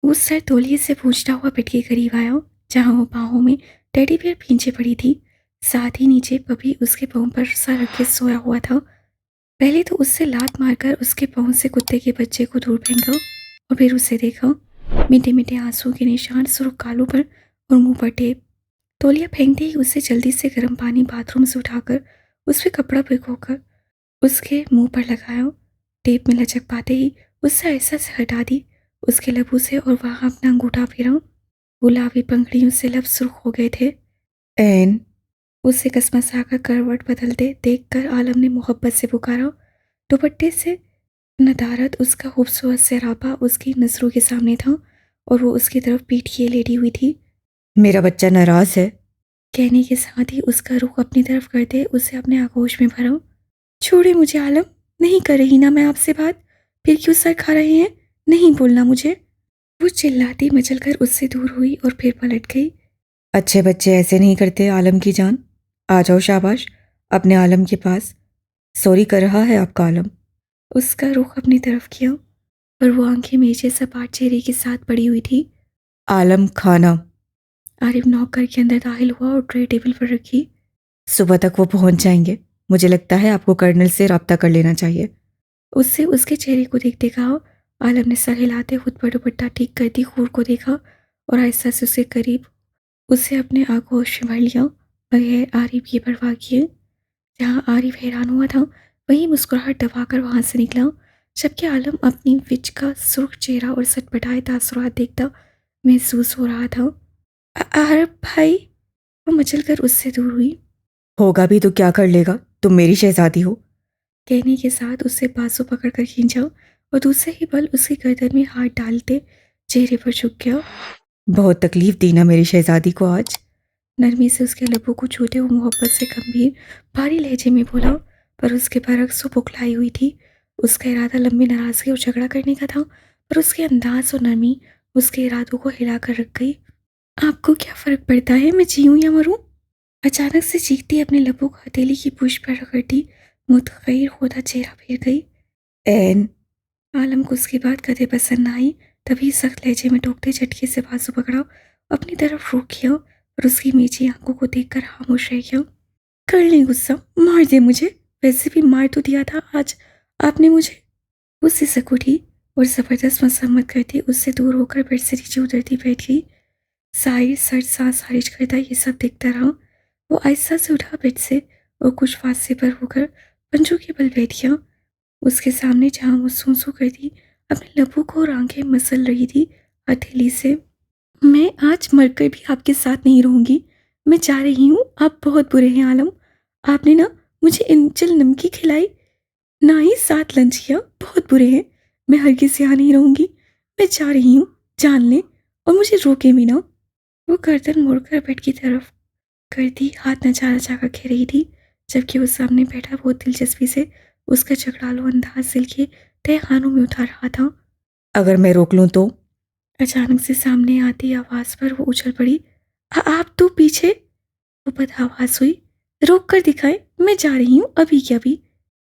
वो सर तौलिए से पूछता हुआ बेड के करीब आया, जहां वो बाहों में टेडी बियर पीछे पड़ी थी। साथ ही नीचे पपी उसके पाँव पर सर रख के सोया हुआ था। पहले तो उससे लात मारकर उसके पाँव से कुत्ते के बच्चे को दूर फेंका और फिर उसे देखा। मीठे मीठे आंसू के निशान सुर्ख गालों पर और मुंह पर टेप। तौलिया फेंकते ही उसे जल्दी से गर्म पानी बाथरूम से उठाकर उस पर कपड़ा भिगोकर उसके मुंह पर लगाया। टेप में लचक पाते ही उससे ऐसा से हटा दी उसके लबों से और वहां अपना अंगूठा फेरा। गुलाबी पंखड़ियों से लब सुर्ख हो गए थे। एन, उसे कसमसाकर करवट बदलते देखकर आलम ने मोहब्बत से पुकारा। दुपट्टे से नदारत उसका खूबसूरत सेहरापा उसकी नजरों के सामने था और वो उसकी तरफ पीठ किए लेटी हुई थी। मेरा बच्चा नाराज है, कहने के साथ ही उसका रुख अपनी तरफ करते उसे अपने आगोश में भरा। छोड़े मुझे आलम, नहीं कर रही ना मैं आपसे बात, फिर क्यों सर खा रहे हैं? नहीं बोलना मुझे। वो चिल्लाती मचलकर उससे दूर हुई और फिर पलट गई। अच्छे बच्चे ऐसे नहीं करते आलम की जान। आ जाओ शाबाश अपने आलम के पास। सॉरी कर रहा है आपका आलम। उसका रुख अपनी तरफ किया और वो आंखें मेजे सपाट चेहरे के साथ पड़ी हुई थी। आलम खाना। आरिफ नॉक करके अंदर दाखिल हुआ और ट्रे टेबल पर रखी। सुबह तक वो पहुंच जाएंगे। मुझे लगता है आपको कर्नल से रब्ता कर लेना चाहिए। उससे उसके चेहरे को देखते कहा। आलम ने सर हिलाते खुद पर दुपट्टा ठीक करती खूर को देखा और आहिस्ता से उसके करीब उसे अपने आगोश में भर लिया, बगैर आरिफ की परवाह किए। जहाँ आरिफ हैरान हुआ था वहीं मुस्कुराहट दबाकर वहां से निकला, जबकि आलम अपनी विच का सुर्ख चेहरा और सटपटाए तासुरात देखता महसूस हो रहा था। आरिफ भाई, वो मचलकर उससे दूर हुई। होगा भी तो क्या कर लेगा, तुम मेरी शहजादी हो, कहने के साथ उससे बाजू पकड़कर खींचा और दूसरे ही पल उसकी गर्दन में हाथ डालते चेहरे पर झुक गया। बहुत तकलीफ दी ना मेरी शहजादी को आज, नरमी से उसके लबों को छूते हुए मोहब्बत से गंभीर भारी लहजे में बोला। पर उसके बरक्स वो बुखलाई हुई थी। उसका इरादा लंबी नाराजगी और झगड़ा करने का था, पर उसके अंदाज और नरमी उसके इरादों को हिलाकर रख गई। आपको क्या फर्क पड़ता है मैं जीऊँ या मरूं? अचानक से चीखती अपने लबों को हथेली की पूंछ पर रगड़ती मुतगैर होता चेहरा फेर गई। एन, आलम को उसकी बात कदे पसंद न आई, तभी सख्त लहजे में टोकते झटके से बाजू पकड़ा, अपनी तरफ रोक किया और उसकी मीठी आंखों को देखकर खामोश रह गया। कर ले गुस्सा, मार दे मुझे, वैसे भी मार तो दिया था आज आपने मुझे। वो सिसक उठी और जबरदस्त मसम्मत करती उससे दूर होकर बेड से नीचे उतरती बैठ गई। साहिर सर सांस खारिज करता ये सब देखता रहा। वो आहिस्ता से उठा बेड से और कुछ फासले पर होकर पंजों के बल बैठ गया। उसके सामने जहां वो सूं करती अपने लबों को और आंखें मसल रही थी हथेली से। मैं आज मरकर भी आपके साथ नहीं रहूंगी, मैं जा रही हूँ, आप बहुत बुरे हैं आलम। आपने ना मुझे इंचल नमकी खिलाई, ना ही साथ लंच किया, बहुत बुरे हैं। मैं हरगिज़ यहाँ नहीं रहूंगी, मैं जा रही हूँ, जान ले और मुझे रोके भी ना। वो गर्दन मोड़कर बेड की तरफ करती हाथ नचा नचा कर कह रही थी, जबकि वो सामने बैठा बहुत दिलचस्पी से उसका झगड़ालू अंदाज दिल के तहे खानों में उतार रहा था। अगर मैं रोक लूं तो? अचानक से सामने आती आवाज पर वो उछल पड़ी। आप तो पीछे, वो बद आवाज हुई। रोक कर दिखाए, मैं जा रही हूँ अभी के अभी।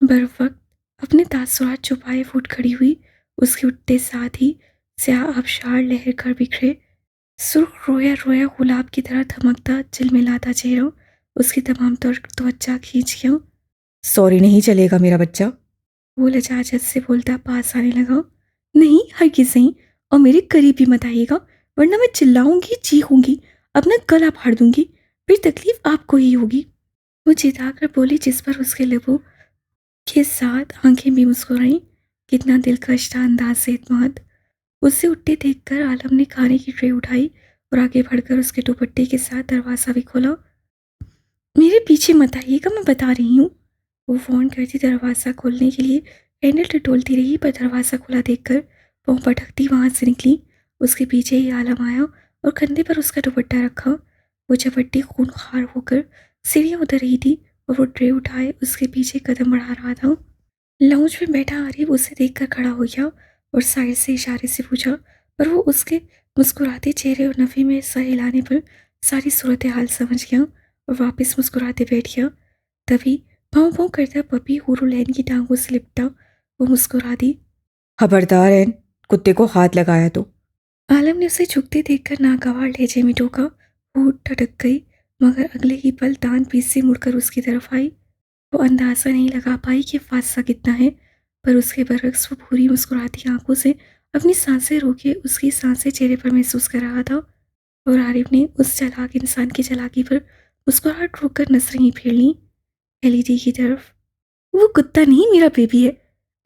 बर वक्त अपने तासुरात छुपाए फूट खड़ी हुई, उसके उठते साथ ही स्याह आबशार लहर कर बिखरे। सुर्ख रोया रोया गुलाब की तरह धमकता चिलमिलाता चेहरा उसकी तमाम त्वचा खींच गया। सॉरी नहीं चलेगा मेरा बच्चा, वो लजाजत से बोलता पास आने लगा। नहीं हरगिज़ नहीं, और मेरे करीब भी मत आइएगा, वरना मैं चिल्लाऊंगी चीखूंगी, अपना गला फाड़ दूंगी, फिर तकलीफ आपको ही होगी। वो चिताकर बोली, जिस पर उसके लबों के साथ आंखें भी मुस्कुराईं। कितना दिलकश था अंदाज से इत्मीनान। उसे उठते देखकर आलम ने खाने की ट्रे उठाई और आगे बढ़कर उसके दुपट्टे के साथ दरवाज़ा भी खोला। मेरे पीछे मत आइएगा, मैं बता रही हूँ। वो फ़ोन करती दरवाज़ा खोलने के लिए हैंडल टटोलती रही, पर दरवाज़ा खुला देखकर पाँव पटकती वहाँ से निकली। उसके पीछे ही आलम आया और कंधे पर उसका दुपट्टा रखा। वो झपट्टी खूनखार होकर सीढ़ियाँ उतर रही थी और वो ट्रे उठाए उसके पीछे कदम बढ़ा रहा था। लाउंज में बैठा आरिफ उसे देखकर खड़ा हो गया और साइड से इशारे से पूछा, पर वो उसके मुस्कुराते चेहरे और नफ़े में सर हिलाने पर सारी सूरत हाल समझ गया और वापस मुस्कुराते बैठ गया। तभी भाव भाव करता पपी हुरुलैन की टांगों से लिपटा। वो मुस्कुरा दी। खबरदार है, कुत्ते को हाथ लगाया तो। आलम ने उसे झुकते देखकर नागवार लहजे में टोका। वो ठटक गई, मगर अगले ही पल दांत बीच से मुड़कर उसकी तरफ आई। वो अंदाजा नहीं लगा पाई कि फासला कितना है, पर उसके बरक्स वो पूरी मुस्कुराती आंखों से अपनी सांसें रोके उसकी सांसें चेहरे पर महसूस कर रहा था। और आरिफ ने उस चालाक इंसान की चालाकी पर मुस्कुराहट रोककर नजरें ही फेर लीं एलईडी की तरफ। वो कुत्ता नहीं, मेरा बेबी है।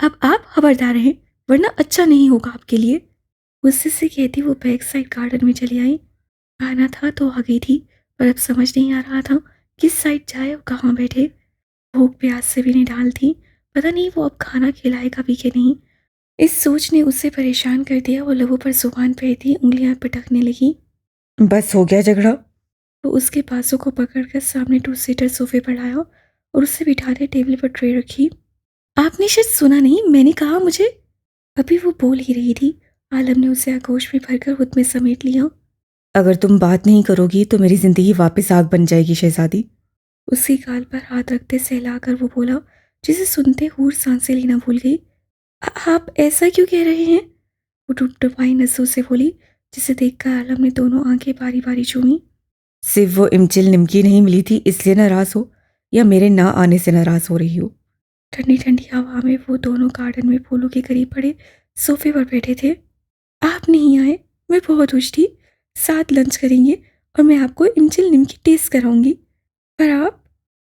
अब आप खबरदार हैं, वरना अच्छा नहीं होगा आपके लिए। गुस्से से कहती वो बैक साइड गार्डन में चली आई। आना था तो आ गई थी, पर अब समझ नहीं आ रहा था किस साइड जाए और कहाँ बैठे। भूख प्यास से भी नहीं डाल थी, पता नहीं वो अब खाना खिलाएगा भी कि नहीं। इस सोच ने उसे परेशान कर दिया। वो लबों पर जुबान फेरती उंगलियां पटकने लगी। बस हो गया झगड़ा। वो उसके बाजू को पकड़कर सामने टू सीटर सोफे पर लाया और उसे बिठाने टेबल पर ट्रे रखी। आपने शायद सुना नहीं, मैंने कहा मुझे। अभी वो बोल ही रही थी, आलम ने उसे आगोश में भरकर खुद में समेट लिया। अगर तुम बात नहीं करोगी तो मेरी जिंदगी वापस आग बन जाएगी शहजादी। उसकी गाल पर हाथ रखते सहलाकर वो बोला, जिसे सुनते हूर सांसें लेना भूल गई। आप ऐसा क्यों कह रहे हैं?" वो टुपटुपाई नसों से बोली, जिसे देखकर आलम ने दोनों आंखें बारी बारी चूमी। सिर्फ वो इमचिल निमकी नहीं मिली थी इसलिए नाराज हो, या मेरे ना आने से नाराज हो रही हो? ठंडी ठंडी हवा में वो दोनों गार्डन में फूलों के करीब पड़े सोफे पर बैठे थे। आप नहीं आए, मैं बहुत खुश थी। साथ लंच करेंगे और मैं आपको इमचिल निमकी टेस्ट कराऊंगी। पर आप,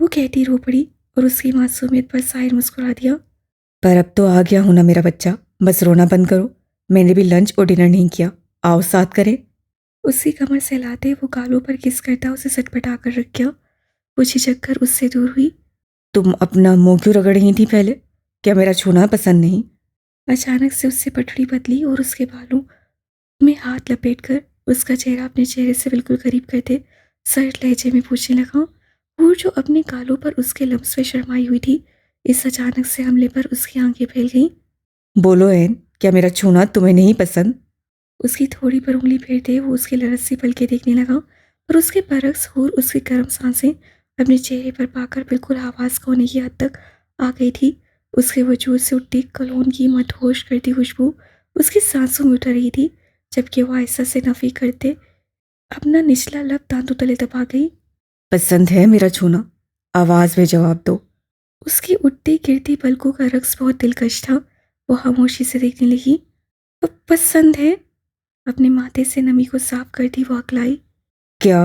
वो कहती रो पड़ी और उसकी मासूमियत पर साहिर मुस्कुरा दिया। पर अब तो आ गया हूं ना मेरा बच्चा, बस रोना बंद करो। मैंने भी लंच और डिनर नहीं किया, आओ साथ करें। उसकी कमर सहलाते वो गालों पर किस करता उसे सटपटा कर रख गया। वो झिझक कर उससे दूर हुई। तुम अपना मुंह क्यों रगड़ रही थी पहले? क्या मेरा छूना पसंद नहीं? अचानक से उससे पटड़ी बदली और उसके बालों में हाथ लपेटकर उसका चेहरा अपने चेहरे से बिल्कुल करीब करते सर्द लहजे में पूछने लगा। वो जो अपने गालों पर उसके लम्स में शर्माई हुई थी, इस अचानक से हमले पर उसकी आंखें फैल गईं। बोलो एन, क्या मेरा छूना तुम्हें नहीं पसंद? उसकी थोड़ी पर उंगली फेरते वो उसके लरस से पलके देखने लगा, पर उसके बरक्स और उसकी गर्म सांसें अपने चेहरे पर पाकर बिल्कुल आवाज होने की हद तक आ गई थी। उसके वजूद से उठती कलोन की मदहोश करती खुशबू उसकी सांसों में उतर रही थी, जबकि वो आहिस्ता से नफी करते अपना निचला लब दांतों तले दबा गई। पसंद है मेरा छूना? आवाज में जवाब दो। उसकी उठती गिरती पलकों का रक्स बहुत दिलकश था। वो खामोशी से देखने लगी। पसंद है?" अपने माथे से नमी को साफ करती वो अकलाई। क्या?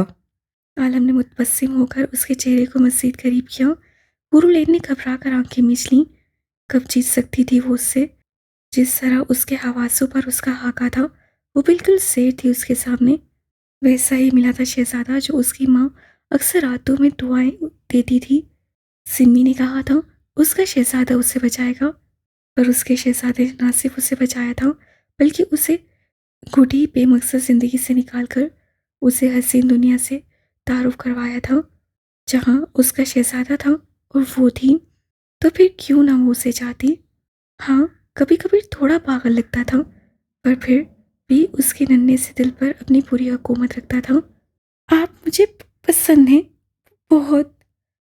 आलम ने मुतबस्सिम होकर उसके चेहरे को मज़ीद करीब किया। गुरुलेन ने घबरा कर आंखें मीच लीं। कब जीत सकती थी वो उससे? जिस तरह उसके हवासों पर उसका हाका था, वो बिल्कुल शेर थी उसके सामने। वैसा ही मिला था शहजादा जो उसकी माँ अक्सर रातों में दुआएं देती थी। सिम्मी ने कहा था उसका शहजादा उसे बचाएगा, पर उसके शहजादे ने ना सिर्फ उसे बचाया था, बल्कि उसे घुटी बेमकसद जिंदगी से निकालकर उसे हसीन दुनिया से तारुफ करवाया था, जहाँ उसका शहजादा था और वो थी। तो फिर क्यों ना वो उसे चाहती? हाँ, कभी कभी थोड़ा पागल लगता था, पर फिर भी उसके नन्हे से दिल पर अपनी पूरी हुकूमत रखता था। आप मुझे पसंद हैं, बहुत।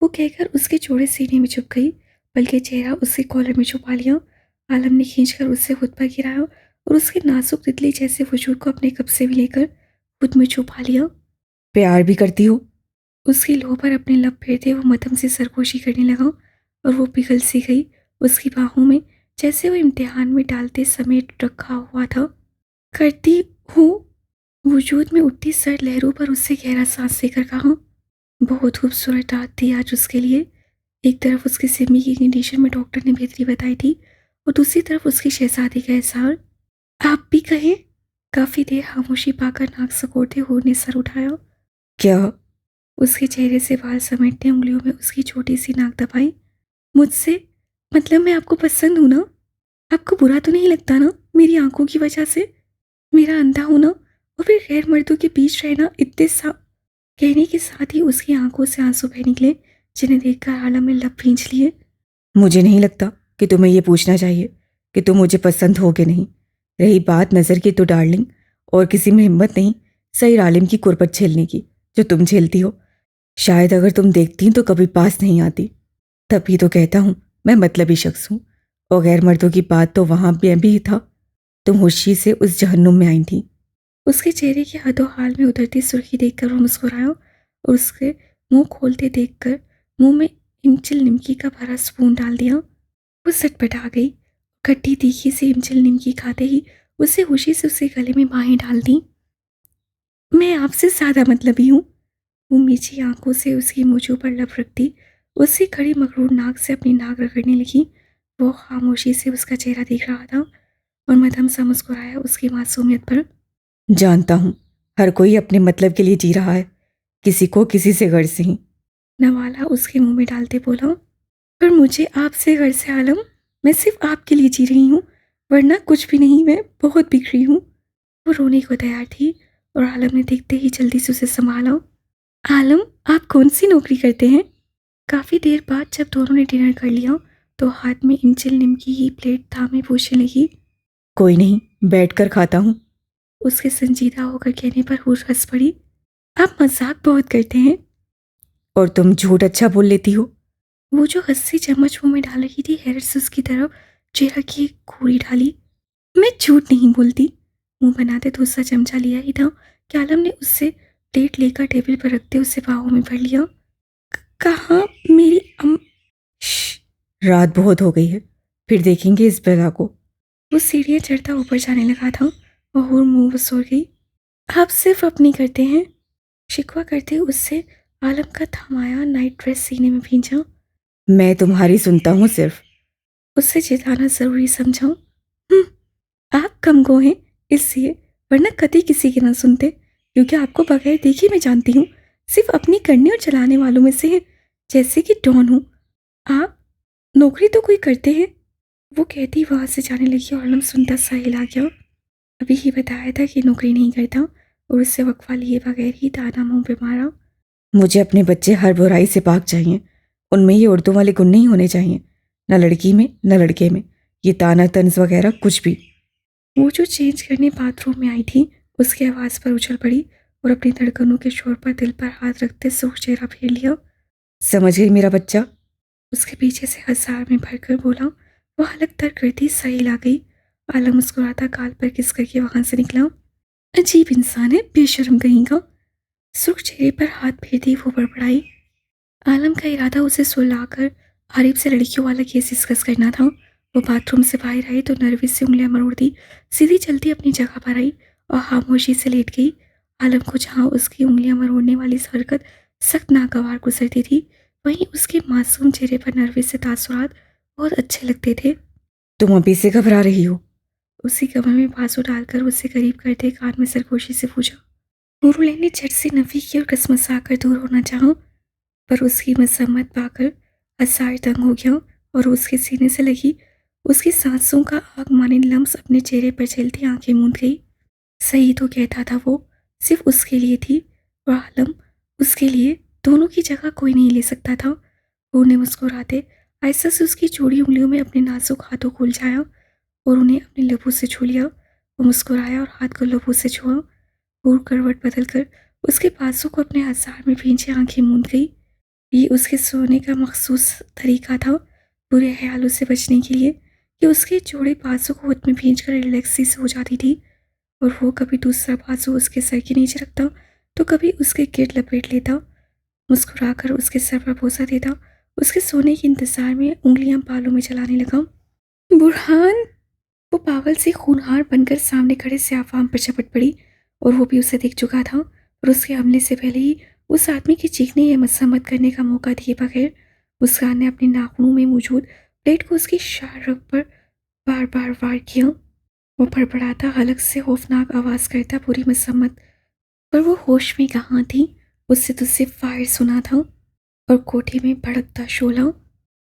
वो कहकर उसके चौड़े सीने में छुप गई, बल्कि चेहरा उसके कॉलर में छुपा लिया। आलम ने खींचकर उससे खुद पर गिराया और उसके नाजुक तितली जैसे वजूद को अपने कब्जे में लेकर खुद में छुपा लिया। प्यार भी करती हो? उसकी लौ पर अपने लब फेरते वो मदम से सरगोशी करने लगा और वो पिघल सी गई उसकी बाहों में, जैसे वो इम्तिहान में डालते समेट रखा हुआ था। करती हूँ, वजूद में उठती सर लहरों पर उससे गहरा सांस लेकर कहा। बहुत खूबसूरत रात थी आज उसके लिए। एक तरफ उसकी सिमी की कंडीशन में डॉक्टर ने बेहतरी बताई थी और दूसरी तरफ उसकी शहजादी का एहसार। आप भी कहें। काफी देर खामोशी पाकर नाक सकोड़ते हुए ने सर उठाया। क्या? उसके चेहरे से बाल समेटते उंगलियों में उसकी छोटी सी नाक दबाई। मुझसे, मतलब मैं आपको पसंद हूं ना? आपको बुरा तो नहीं लगता ना मेरी आंखों की वजह से? मेरा अंधा होना और फिर गैर मर्दों के बीच रहना इतने सा। कहने के साथ ही उसकी आंखों से आंसू बह निकले, जिन्हें देखकर आलम ने लब भींच लिए। मुझे नहीं लगता कि तुम्हें ये पूछना चाहिए कि तुम मुझे पसंद हो कि नहीं। रही बात नज़र की तो डार्लिंग, और किसी में हिम्मत नहीं सही आलिम की कुर्बत झेलने की जो तुम झेलती हो। शायद अगर तुम देखती तो कभी पास नहीं आती। तभी तो कहता हूँ मैं मतलबी शख्स हूँ, और गैर मर्दों की बात तो वहाँ मैं भी था। तुम खुशी से उस जहन्नुम में आई थी, उसके चेहरे के हदो हाल में उतरती सुर्खी देखकर वो मुस्कुराया और उसके मुंह खोलते देखकर मुंह में इमचिल निमकी का भरा स्पून डाल दिया। वो सटपटा गई। खट्टी तीखी सी इमचिल निमकी खाते ही उसे खुशी से उसके गले में बाहें डाल दी। मैं आपसे ज़्यादा मतलबी हूँ। वो मीठी आंखों से उसकी मूंछों पर लब रखती उसकी खड़ी मकरूर नाक से अपनी नाक रगड़ने लगी। वो खामोशी से उसका चेहरा देख रहा था और मध्यम सा मुस्कुराया उसकी मासूमियत पर। जानता हूँ, हर कोई अपने मतलब के लिए जी रहा है, किसी को किसी से गर्ज नहीं। नवाला उसके मुंह में डालते बोला, पर मुझे आपसे गर्ज है आलम। मैं सिर्फ आपके लिए जी रही हूँ, वरना कुछ भी नहीं। मैं बहुत बिखरी हूँ। वो रोने को तैयार थी और आलम ने देखते ही जल्दी से उसे संभाला। आलम, आप कौन सी नौकरी करते हैं? काफ़ी देर बाद जब दोनों ने डिनर कर लिया तो हाथ में इंचिल निमकी की प्लेट थामे पूछने लगी। कोई नहीं, बैठकर खाता हूँ। उसके संजीदा होकर कहने पर हूर हंस पड़ी। आप मजाक बहुत करते हैं। और तुम झूठ अच्छा बोल लेती हो। वो जो हंसी चम्मच मुंह में डाल रही थी हैरत से उसकी तरफ चेहरा की एक घूरी डाली। मैं झूठ नहीं बोलती। मुंह बनाते दूसरा चमचा लिया ही था कि आलम ने उससे प्लेट लेकर टेबल पर रखते उसे बाहों में भर लिया। कहाँ मेरी श्श, रात बहुत हो गई है, फिर देखेंगे इस बेला को। वो सीढ़ियाँ चढ़ता ऊपर जाने लगा था और हूर मुंह बसोर गई। आप सिर्फ अपनी करते हैं। शिकवा करते उससे आलम का थमाया नाइट ड्रेस सीने में भींचा। मैं तुम्हारी सुनता हूँ सिर्फ। उससे चिताना जरूरी समझा। आप कमगो हैं इसलिए, वरना कभी किसी की ना सुनते, क्योंकि आपको बगैर देखे मैं जानती हूँ सिर्फ अपनी करने और चलाने वालों में से हैं, जैसे कि डॉन हूँ। आप नौकरी तो कोई करते हैं। वो कहती वहां से जाने लगी और आलम सुनता सा हिला गया। अभी ही बताया था कि नौकरी नहीं करता और उससे वक्फा लिए बगैर ही ताना मुंह पे मारा। मुझे अपने बच्चे हर बुराई से पाक चाहिए। उनमें ये उर्दू वाले गुण नहीं होने चाहिए, न लड़की में न लड़के में, ये ताना तंज वगैरह कुछ भी। वो जो चेंज करने बाथरूम में आई थी उसकी आवाज़ पर उछल पड़ी और अपनी धड़कनों के शोर पर दिल पर हाथ रखते सूख चेहरा फेर लिया। समझ गई मेरा बच्चा? उसके पीछे से हजार में भरकर बोला। वो हलक तर करती सही ला गई। आलम मुस्कुराता गाल पर किस करके वहां से निकला। अजीब इंसान है, बेशर्म कहीं का। सुर्ख चेहरे पर हाथ फेरती वो बड़बड़ाई। आलम का इरादा उसे सुलाकर आरिफ से लड़कियों वाला केस डिस्कस करना था। वो बाथरूम से बाहर आई तो नर्वस से उंगलियां मरोड़ दी, सीधी चलती अपनी जगह पर आई और खामोशी से लेट गई। आलम को जहाँ उसकी उंगलियां मरोड़ने वाली हरकत सख्त नागवार गुजरती थी, वहीं उसके मासूम चेहरे पर नर्वस से तासुरात बहुत अच्छे लगते थे। तुम अभी से घबरा रही हो? उसी कमर में बाजू डालकर उससे करीब करते कान में सरगोशी से पूछा। नूरुल ने झट से नफी की और कसमसा कर दूर होना चाहा, पर उसकी मसम्मत पाकर असार तंग हो गया और उसके सीने से लगी उसकी सांसों का आग माने लम्स अपने चेहरे पर झेलती आंखें मूंद गई। सही तो कहता था वो, सिर्फ उसके लिए थी और आलम उसके लिए। दोनों की जगह कोई नहीं ले सकता था। वो ने मुस्कुराते आहिस्ता से उसकी चौड़ी उंगलियों में अपने नाजुक हाथों को उलझाया और उन्हें अपने लबों से छू लिया। वो मुस्कुराया और हाथ को लबों से छुआ। वो करवट बदल कर उसके पासों को अपने हजार में भींचे आंखें मूंद गई। ये उसके सोने का मखसूस तरीका था बुरे ख्यालों से बचने के लिए, कि उसके जोड़े बाजू को खुद में भींच कर रिलैक्सी से हो जाती थी और वो कभी दूसरा बाजू उसके सर के नीचे रखता तो कभी उसके गिर लपेट लेता, मुस्कुराकर उसके सर पर बोसा देता। उसके सोने के इंतजार में उंगलियां बालों में चलाने लगा। बुरहान! वो पागल सी खूनहार बनकर सामने खड़े स्याफाम पर झपट पड़ी और वो भी उसे देख चुका था और उसके हमले से पहले ही उस आदमी की चीखने या मसम्मत करने का मौका दिए बगैर मुस्कान ने अपने नाखूनों में मौजूद प्लेट को उसकी शार रग पर बार बार वार किया। वो फड़फड़ाता हलक से खौफनाक आवाज करता पूरी मसम्मत, पर वो होश में कहाँ थी। उससे तो सिर्फ फायर सुना था और कोठे में भड़कता शोला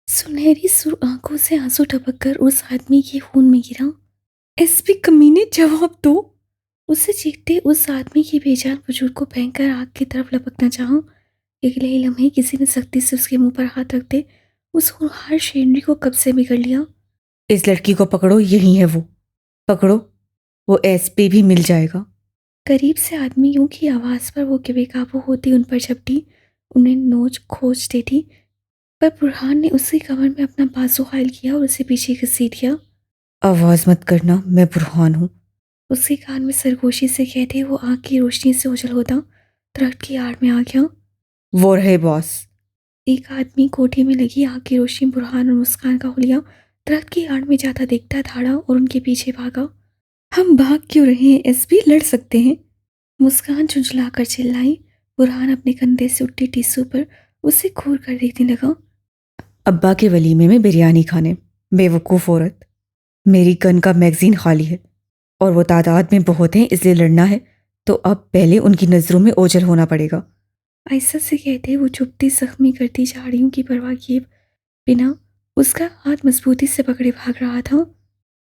सुनहरी सुर आंखों से आंसू टपक कर उस आदमी के खून में गिरा। एसपी कमीने, जवाब दो! उसे चीखते उस आदमी की बेजान वजूद को भयंकर आग की तरफ लपकना चाहा। अगले ही लम्हे किसी ने सख्ती से उसके मुंह पर हाथ रखते उस खूंखार शेरनी को कब्जे में कर लिया। इस लड़की को पकड़ो, यही है वो। पकड़ो, वो एसपी भी मिल जाएगा। करीब से आदमियों की आवाज़ पर वो कि बेकाबू होती उन पर झपटी, उन्हें नोच खोज देती, पर बुरहान ने उसकी कमर में अपना बाजू हायल किया और उसे पीछे घसीट दिया। आवाज मत करना, मैं बुरहान हूँ। उसके कान में सरगोशी से कहते वो आग की रोशनी से उजल होता दरख्त की आड़ में आ गया। वो रहे बॉस। एक आदमी कोठे में लगी आग की रोशनी बुरहान और मुस्कान का हुलिया दरख्त की आड़ में जाता देखता धाड़ा और उनके पीछे भागा। हम भाग क्यों रहे हैं एसपी, लड़ सकते हैं। मुस्कान झुंझलाकर चिल्लाई। बुरहान अपने कंधे से उठती टिश्यू पर उसे घूर कर देखने लगा। अब्बा के वलीमे में बिरयानी खाने। बेवकूफ़ औरत। मेरी गन का मैगजीन खाली है और वो तादाद में बहुत हैं, इसलिए लड़ना है तो अब पहले उनकी नज़रों में ओझल होना पड़ेगा। ऐसा से कहते वो चुपती जख्मी करती झाड़ियों की परवाह किए बिना उसका हाथ मजबूती से पकड़े भाग रहा था।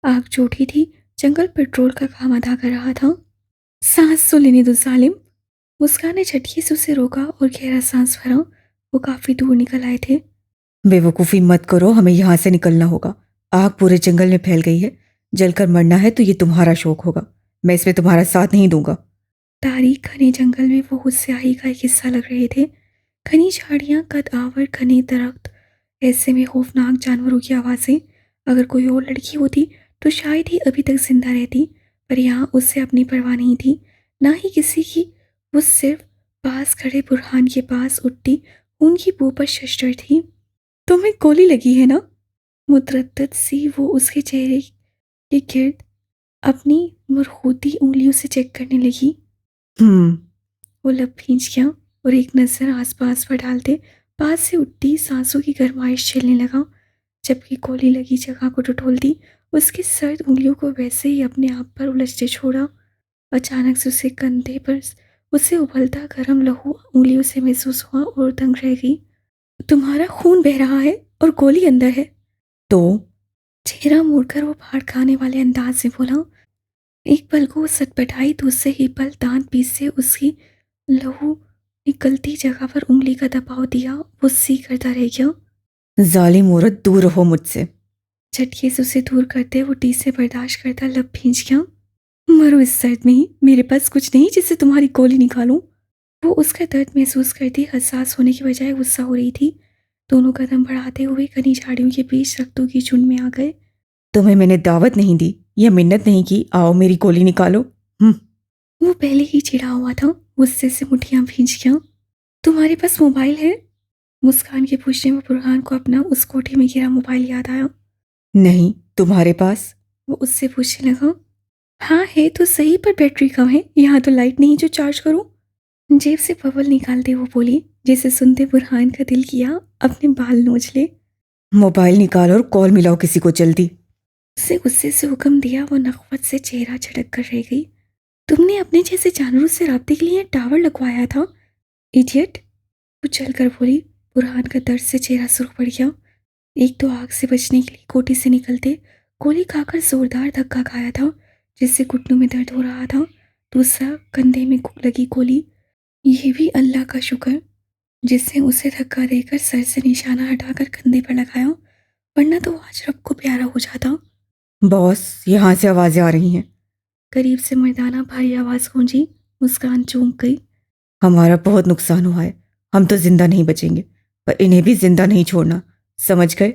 आग चोटी थी, जंगल पेट्रोल का काम अदा कर रहा था। सांस तो लेने दो जालिम। मुस्कान ने झटके से उसे रोका और गहरा सांस भरा। वो काफी दूर निकल आए थे। बेवकूफ़ी मत करो, हमें यहाँ से निकलना होगा। आग पूरे जंगल में फैल गई है। जलकर मरना है तो ये तुम्हारा शौक होगा, मैं इसमें तुम्हारा साथ नहीं दूंगा। तारीख घने जंगल में वो स्याही का एक हिस्सा लग रहे थे। घनी झाड़ियां, कद आवर घने दरख्त, ऐसे में खौफनाक जानवरों की आवाज़ें। अगर कोई और लड़की होती तो शायद ही अभी तक जिंदा रहती, पर यहाँ उससे अपनी परवाह नहीं थी, ना ही किसी की। वो सिर्फ पास खड़े बुरहान के पास उठती खून की बू पर शशर थी। तुम्हें गोली लगी है ना? मुतरद्दिद सी वो उसके चेहरे के गिर्द अपनी मुरखूती उंगलियों से चेक करने लगी। हम्म। वो लब खींच गया और एक नज़र आसपास पर डालते पास से उठती सांसों की गरमाइश झेलने लगा। जबकि गोली लगी जगह को टटोलती उसकी सर्द उंगलियों को वैसे ही अपने आप पर उलझते छोड़ा। अचानक से उसके कंधे पर उसे उबलता गर्म लहू उंगलियों से महसूस हुआ और दंग रह गई। तुम्हारा खून बह रहा है और गोली अंदर है। तो चेहरा मोड़कर वो फाड़ खाने वाले अंदाज से बोला। एक पल को वो सटपटाई, दूसरे ही पल दांत पीस से उसकी लहू निकलती जगह पर उंगली का दबाव दिया। वो सी करता रह गया। जालिम औरत, दूर रहो मुझसे। झटके से उसे दूर करते वो टी से बर्दाश्त करता लब भींच गया। मरो इस दर्द में ही, मेरे पास कुछ नहीं जिससे तुम्हारी गोली निकालूं। वो उसका दर्द महसूस करती हसास होने की बजाय गुस्सा हो रही थी। दोनों कदम बढ़ाते हुए घनी झाड़ियों के बीच रख्तों की झुंड में आ गए। तुम्हें मैंने दावत नहीं दी या मिन्नत नहीं की आओ मेरी गोली निकालो। वो पहले ही चिढ़ा हुआ था, गुस्से से मुठियां भींच गया। तुम्हारे पास मोबाइल है? मुस्कान के पूछने में बुरहान को अपना उस कोठे में गिरा मोबाइल याद आया। नहीं, तुम्हारे पास? वो उससे पूछने लगा। हाँ है तो सही, पर बैटरी कम है, यहाँ तो लाइट नहीं जो चार्ज करूं। जेब से बबल निकालते वो बोली, जिसे सुनते बुरहान का दिल किया अपने बाल नोच ले। मोबाइल निकालो और कॉल मिलाओ किसी को जल्दी। उससे गुस्से से हुक्म दिया। वो नखवत से चेहरा झटक कर रह गई। तुमने अपने जैसे जानवरों से राब्ते के लिए टावर लगवाया था, इडियट। वो चलकर बोली। बुरहान का दर्द से चेहरा सुर्ख पड़ गया। एक तो आग से बचने के लिए कोठी से निकलते गोली खाकर जोरदार धक्का खाया था, जिससे घुटनों में दर्द हो रहा था। दूसरा कंधे में लगी गोली। ये भी अल्लाह का शुक्र जिसने उसे धक्का देकर सर से निशाना हटाकर कंधे पर लगाया, वरना तो आज रब को प्यारा हो जाता। बॉस, यहाँ से आवाजें आ रही हैं। करीब से मर्दाना भारी आवाज गूंजी। मुस्कान चौंक गई। हमारा बहुत नुकसान हुआ है, हम तो जिंदा नहीं बचेंगे, पर इन्हें भी जिंदा नहीं छोड़ना, समझ गए?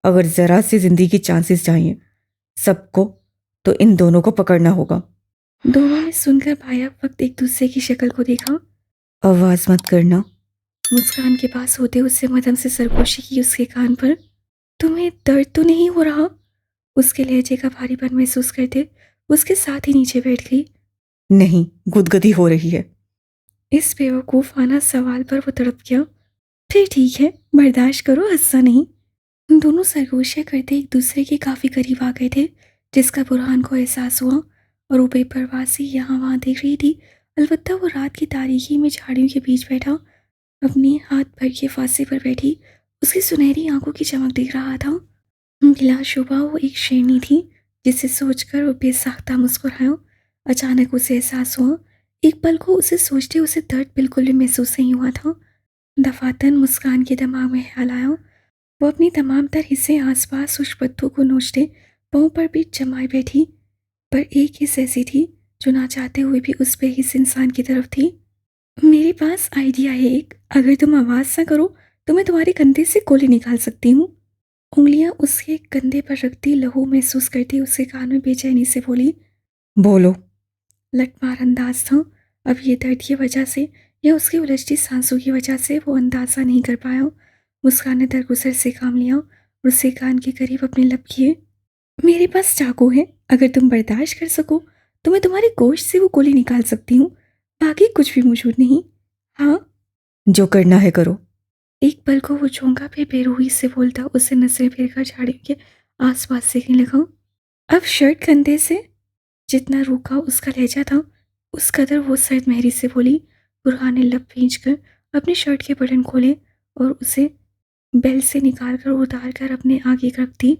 अगर जरा सी जिंदगी की चांसेस चाहिए सबको, तो इन दोनों को पकड़ना होगा। दोनों ने सुनकर भाया वक्त एक दूसरे की शक्ल को देखा। आवाज मत करना। मुस्कान के पास होते उससे मदम से सरगोशी की उसके कान पर। तुम्हें दर्द तो नहीं हो रहा? उसके लहजे का भारीपन महसूस करते उसके साथ ही नीचे बैठ गई। नहीं, गुदगुदी हो रही है। इस बेवकूफ़ाना सवाल पर वो तड़प गया। फिर ठीक है, बर्दाश्त करो, हंसना नहीं। दोनों सरगोशियाँ करते एक दूसरे के काफ़ी करीब आ गए थे, जिसका बुरहान को एहसास हुआ। और वो बेपरवाह सी यहाँ वहाँ देख रही थी। अलबत्ता वो रात की तारीकी में झाड़ियों के बीच बैठा अपने हाथ भर के फांसी पर बैठी उसकी सुनहरी आंखों की चमक देख रहा था। बिलाशुबा वो एक शेरनी थी, जिसे सोचकर वो बेसाख्ता मुस्कुराया। अचानक उसे एहसास हुआ। एक पल को उसे सोचते उसे दर्द बिल्कुल भी महसूस नहीं हुआ था। दफातन मुस्कान के दिमाग में ख्याल आया। वो अपनी तमाम तर हिस्से आसपास उस पत्तों को नोचते पाँव पर भी जमाए बैठी, पर एक हिस्स ऐसी थी जो ना चाहते हुए भी उस बेहिस इंसान की तरफ थी। मेरे पास आइडिया है एक, अगर तुम आवाज़ ना करो तो मैं तुम्हारे कंधे से गोली निकाल सकती हूँ। उंगलियां उसके कंधे पर रखती लहू महसूस करती उसके कान में बेचैनी से बोली। बोलो। लठमार अंदाज था। अब ये दर्द की वजह से या उसकी उलझती सांसों की वजह से वो अंदाज़ा नहीं कर पाया। मुस्कान ने दरगुजर से काम लिया और उसे कान के करीब अपने लब किए। मेरे पास चाकू है, अगर तुम बर्दाश्त कर सको तो मैं तुम्हारे गोश्त से वो गोली निकाल सकती हूँ। बाकी कुछ भी मौजूद नहीं। हाँ। जो करना है करो। एक पल को वो चौंका, फिर बेरुही से बोलता उसे नजरें फेर कर झाड़ियों के आसपास देखने लगा। अब शर्ट कंधे से। जितना रूखा उसका लहजा था उस कदर वो सर्द मेहरी से बोली। बुरहान ने लब खींच कर अपनी शर्ट के बटन खोले और उसे बेल्ट से निकाल कर उतार कर अपने आगे रख दी।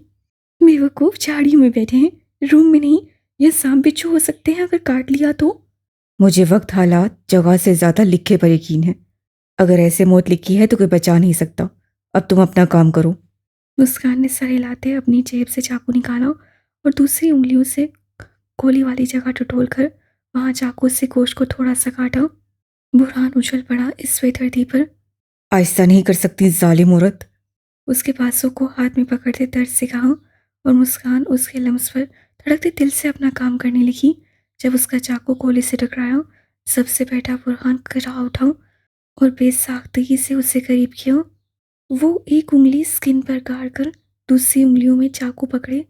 बेवकूफ, झाड़ियों में बैठे हैं, रूम में नहीं। यह सांप बिच्छू हो सकते हैं, अगर काट लिया तो। मुझे वक्त, हालात, जगह से ज्यादा लिखे पर यकीन है। अगर ऐसे मौत लिखी है तो कोई बचा नहीं सकता। अब तुम अपना काम करो। मुस्कान ने सर हिलाते अपनी जेब से चाकू निकाला और दूसरी उंगलियों से गोली वाली जगह टटोल कर वहां चाकू से गोश्त को थोड़ा सा काटा। बुरहान उछल पड़ा इस बेदर्दी पर। आहिस्ता नहीं कर सकती जालिम औरत। उसके बाजू को हाथ में पकड़ते दर्द से कहा और मुस्कान उसके लम्स पर धड़कते दिल से अपना काम करने लगी। जब उसका चाकू गोली से टकराया, सबसे बैठा बुरहान करा उठा और बेसाख्तगी से उसे करीब किया। वो एक उंगली स्किन पर गाड़ कर दूसरी उंगलियों में चाकू पकड़े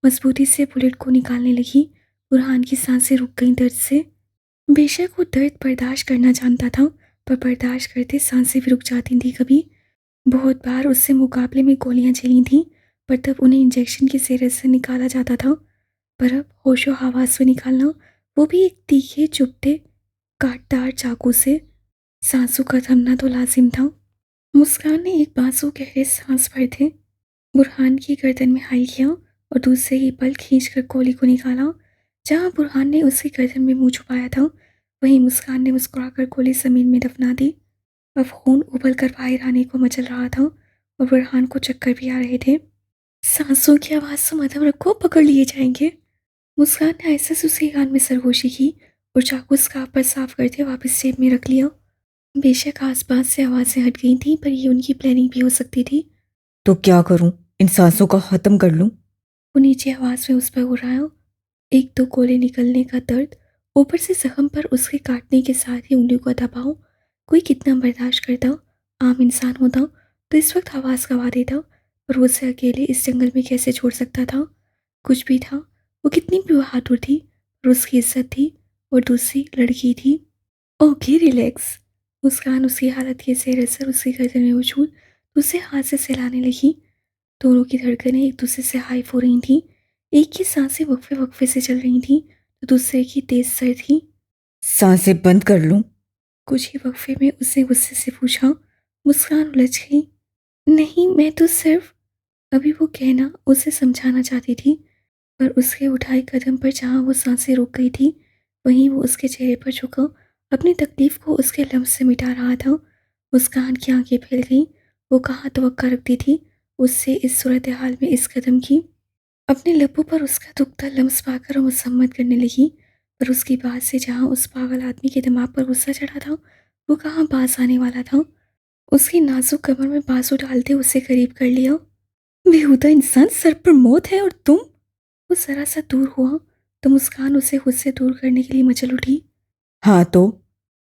मजबूती से बुलेट को निकालने लगी। बुरहान की सांसें रुक गईं दर्द से। बेशक वो दर्द बर्दाश्त करना जानता था, पर बर्दाश्त करते सांसें भी रुक जाती थी कभी। बहुत बार उससे मुकाबले में गोलियां चली थीं, पर तब उन्हें इंजेक्शन के ज़रिए से निकाला जाता था। पर अब होशो हवास में निकालना, वो भी एक तीखे चुभते काटदार चाकू से। सांसों का थमना तो लाजिम था। मुस्कान ने एक बाजू गहरे सांस भर थे, बुरहान की गर्दन में हाई किया और दूसरे ही पल खींचकर गोली को निकाला। जहां बुरहान ने उसकी गर्दन में मुंह छुपाया था, वहीं मुस्कान ने मुस्कुराकर गोली जमीन में दफना दी। अब खून उबल कर बाहर आने को मचल रहा था और बुरहान को चक्कर भी आ रहे थे। सांसों की आवाज़ से मदम रखो, पकड़ लिए जाएंगे। मुस्कान ने ऐसे से उसके कान में सरगोशी की और चाकू स्कार्फ पर साफ करते वापस जेब में रख लिया। बेशक आसपास से आवाज़ें हट गई थीं, पर ये उनकी प्लानिंग भी हो सकती थी। तो क्या करूं? इन सांसों का खत्म कर लूं? वो नीचे आवाज़ में उस पर उड़ाया। एक दो गोले निकलने का दर्द, ऊपर से जख्म पर उसके काटने के साथ ही उंगलियों का दबाव। कोई कितना बर्दाश्त करता, आम इंसान होता तो इस वक्त आवाज़ गवा देता, पर वो उसे अकेले इस जंगल में कैसे छोड़ सकता था। कुछ भी था, वो कितनी भी बहादुर थी, पर उसकी इज्जत थी और दूसरी लड़की थी। Okay, relax. मुस्कान उसकी हालत के जेर असर उसकी गर्दन में मौजूद दूसरे हाथ से सहलाने लगी। दोनों की धड़कनें एक दूसरे से हाई हो रही थीं। एक की सांसें वक्फे वक्फे से चल रही थीं, तो दूसरे की तेज सर थी। सांसें बंद कर लूं? कुछ ही वक्फे में उसने गुस्से से पूछा। मुस्कान उलझ गई। नहीं, मैं तो सिर्फ। अभी वो कहना उसे समझाना चाहती थी, पर उसके उठाए कदम पर जहाँ वो सांसें रुक गई थी, वहीं वो उसके चेहरे पर झुका अपनी तकलीफ को उसके लम्स से मिटा रहा था। मुस्कान की आंखें फैल गईं। वो कहाँ तवक्का रखती थी उससे इस सूरत हाल में इस कदम की। अपने लबों पर उसका दुखता लम्स पाकर वो मसम्मत करने लगी, पर उसकी बात से जहाँ उस पागल आदमी के दिमाग पर गुस्सा चढ़ा था, वो कहाँ पास आने वाला था। उसकी नाजुक कमर में बाजू डालते उसे करीब कर लिया। बेहुदा इंसान, सर पर मौत है और तुम। वो जरा सा दूर हुआ तो मुस्कान उसे खुद से दूर करने के लिए मचल उठी। हाँ तो?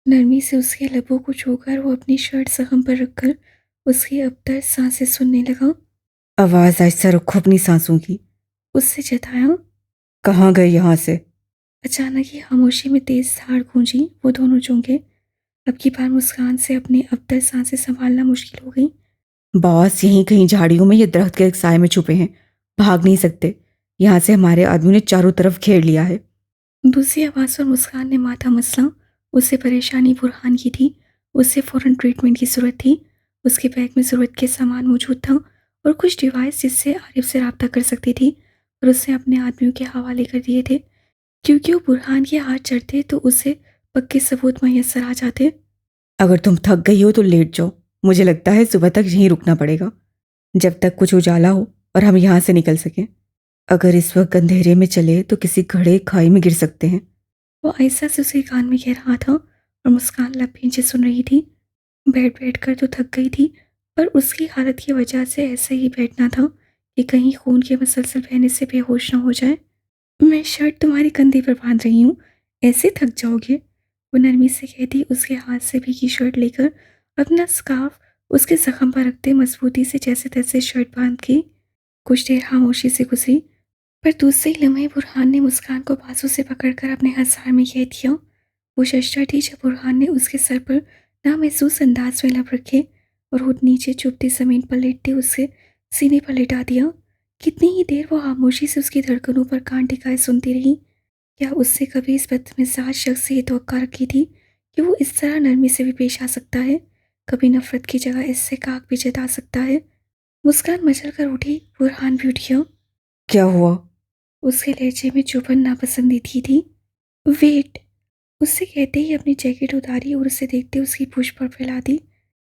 नरमी से उसके लबों को छूकर वो अपनी शर्ट जख्म पर रखकर उसकी अबतर सांसें सुनने लगा। आवाज आहिस्ता रखो अपनी सांसों की। उससे जताया। कहाँ गए यहाँ से? अचानक ही खामोशी में तेज धाड़ गूंजी। वो दोनों चौंके। अब की बार मुस्कान से अपने अबतर सांसें संभालना मुश्किल हो गई। बॉस यहीं कहीं झाड़ियों में, ये दरख्त के एक साए में छुपे हैं। भाग नहीं सकते। यहाँ से हमारे आदमियों ने चारों तरफ घेर लिया है। दूसरी आवाज़ पर मुस्कान ने माथा मसला। उससे परेशानी बुरहान की थी। उसे फ़ौरन ट्रीटमेंट की ज़रूरत थी। उसके बैग में ज़रूरत के सामान मौजूद था और कुछ डिवाइस जिससे आरिफ से रब्ता कर सकती थी, और उसने अपने आदमियों के हवाले कर दिए थे, क्योंकि वो बुरहान के हाथ चढ़ते तो उसे पक्के सबूत मैसर आ जाते। अगर तुम थक गई हो तो लेट जाओ। मुझे लगता है सुबह तक यहीं रुकना पड़ेगा, जब तक कुछ उजाला हो और हम यहाँ से निकल सकें। अगर इस वक्त अंधेरे में चले तो किसी घड़े खाई में गिर सकते हैं। वो ऐसा से उसके कान में कह रहा था और मुस्कान लब भींचे सुन रही थी। बैठ बैठ कर तो थक गई थी, पर उसकी हालत की वजह से ऐसे ही बैठना था कि कहीं खून के मसलसल बहने से बेहोश न हो जाए। मैं शर्ट तुम्हारे कंधे पर बांध रही हूँ, ऐसे थक जाओगे। वो नरमी से कहती, उसके हाथ से भीगी शर्ट लेकर अपना स्कार्फ उसके जख्म पर रखते मजबूती से जैसे तैसे शर्ट बांध के कुछ देर खामोशी से गुजरी। पर दूसरे ही लम्हे बुरहान ने मुस्कान को बाजू से पकड़कर अपने हंसार में कह दिया। वो शर्टर थी जब बुरहान ने उसके सर पर नामहसूस अंदाज में लब रखे और होठ नीचे चुभती जमीन पर लेटते उसके सीने पर लिटा दिया। कितनी ही देर वो खामोशी से उसकी धड़कनों पर कान टिकाए सुनती रही। क्या उससे कभी इस बदमिजाज शख्स से ये तवक्का रखी थी कि वो इस तरह नरमी से भी पेश आ सकता है, कभी नफरत की जगह इससे काक भी जता सकता है। मुस्कान मचल कर उठी, बुरहान भी उठ गया। क्या हुआ? उसके लहजे में चुभन नापसंदीदा थी। वेट, उससे कहते ही अपनी जैकेट उतारी और उसे देखते उसकी पूंछ पर फैला दी।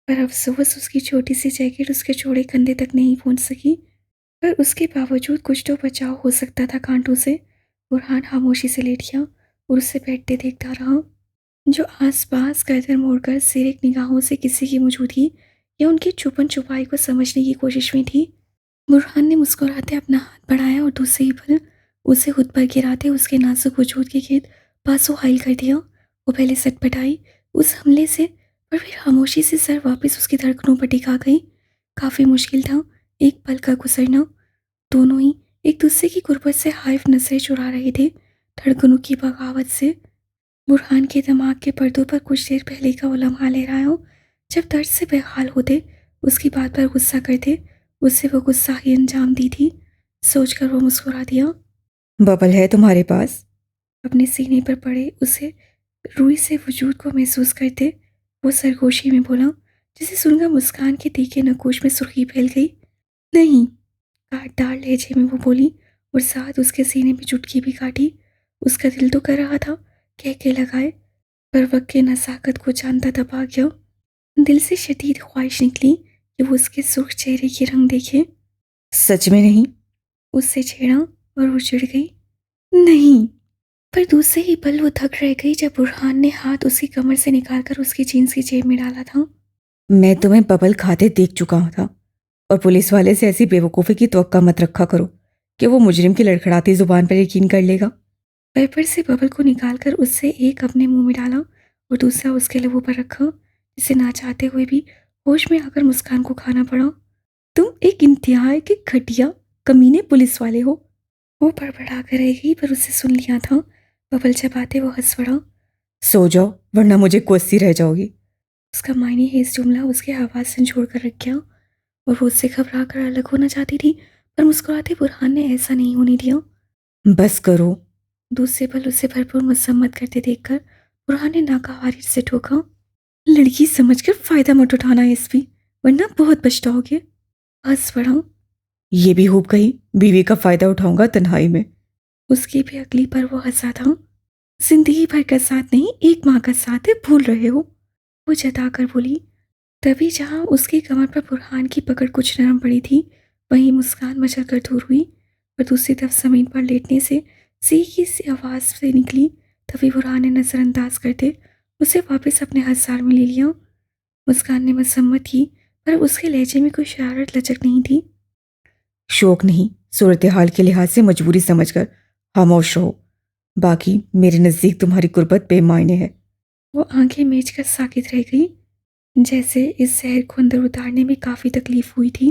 पर अफसोस उसकी छोटी सी जैकेट उसके चौड़े कंधे तक नहीं पहुंच सकी। पर उसके बावजूद कुछ तो बचाव हो सकता था कांटों से। बुरहान खामोशी से लेट गया और उसे बैठते देखता रहा, जो आसपास गर्दन मोड़कर सिरक निगाहों से किसी की मौजूदगी या उनकी छुपन छुपाई को समझने की कोशिश में थी। बुरहान ने मुस्कुराते अपना हाथ बढ़ाया और दूसरे ही पल उसे खुद पर गिराते उसके नाजुक वजूद के गिर्द पासों हाइल कर दिया। वो पहले सटपटाई उस हमले से, पर फिर खामोशी से सर वापस उसकी धड़कनों पर टिका गई। काफ़ी मुश्किल था एक पल का गुजरना। दोनों ही एक दूसरे की गुर्बत से हाइफ नजरें चुरा रहे थे, धड़कनों की बगावत से। बुरहान के दिमाग के पर्दों पर कुछ देर पहले का वो लम्हा लहराया हो जब दर्द से बेहाल होते, उसकी बात पर गुस्सा करते, उसे वो गुस्सा ही अंजाम दी थी। सोचकर वो मुस्कुरा दिया। बबल है तुम्हारे पास? अपने सीने पर पड़े उसे रूई से वजूद को महसूस करते वो सरगोशी में बोला, जिसे सुनकर मुस्कान के तीखे नकोश में सुर्खी फैल गई। नहीं, काटदार लहजे में वो बोली और साथ उसके सीने में चुटकी भी काटी। उसका दिल तो कर रहा था कह के लगाए, पर वक्त के नज़ाकत को जानता दबा गया। दिल से शदीद ख्वाहिश निकली कि वो उसके सुर्ख चेहरे के रंग देखे। सच में नहीं? उससे छेड़ा और वो चिढ़ गई। नहीं। पर दूसरे ही पल वो थक रह गई जब बुरहान ने हाथ उसकी कमर से निकालकर उसकी जीन्स की जेब में डाला था। मैं तुम्हें बबल खाते देख चुका था। और पुलिस वाले से ऐसी बेवकूफ़ी की तवक्का मत रखा करो कि वो मुजरिम की लड़खड़ाती जुबान पर यकीन कर लेगा। पेपर से बबल को निकालकर उससे एक अपने मुंह में डाला और दूसरा उसके लबों पर रखा, जिसे ना चाहते हुए भी होश में आकर मुस्कान को खाना पड़ा। तुम एक इंतहा के घटिया कमीने पुलिस वाले हो। वो बड़बड़ा कर रह गई पर उसे सुन लिया था। बबल चबाते वो हंस पड़ा। सो जाओ वरना मुझे कोसती रह जाओगी। उसका मायने है इस जुमला उसके आवाज़ से जोड़ कर रख गया और वो उससे घबरा कर अलग होना चाहती थी, पर मुस्कुराते बुरहान ने ऐसा नहीं होने दिया। बस करो। दूसरे पल उसे भरपूर मसम्मत करते देखकर बुरहान ने नाकावारी से ठोका। लड़की समझकर फायदा मत उठाना एसपी, वरना बहुत पछताओगे। हंस पड़ा। ये भी खूब कही, बीवी का फायदा उठाऊंगा तन्हाई में। उसकी भी अगली पर वो हंसा था। जिंदगी भर का साथ नहीं, एक माँ का साथ है, भूल रहे हो, वो जताकर बोली। तभी जहाँ उसकी कमर पर बुरहान की पकड़ कुछ नरम पड़ी थी, वहीं मुस्कान मचल कर दूर हुई और दूसरी तरफ जमीन पर लेटने से सीखी सी आवाज़ से निकली। तभी बुरहान ने नज़रअंदाज करते उसे वापस अपने हंसार में ले लिया। मुस्कान ने मसम्मत की, पर उसके लहजे में कोई शरारत लचक नहीं थी। शौक नहीं, सूरत हाल के लिहाज से मजबूरी समझकर खामोश रहो। बाकी मेरे नज़दीक तुम्हारी गुर्बत बेमायने है। वो आंखें मीच कर साकित रह गई, जैसे इस जहर को अंदर उतारने में काफ़ी तकलीफ हुई थी।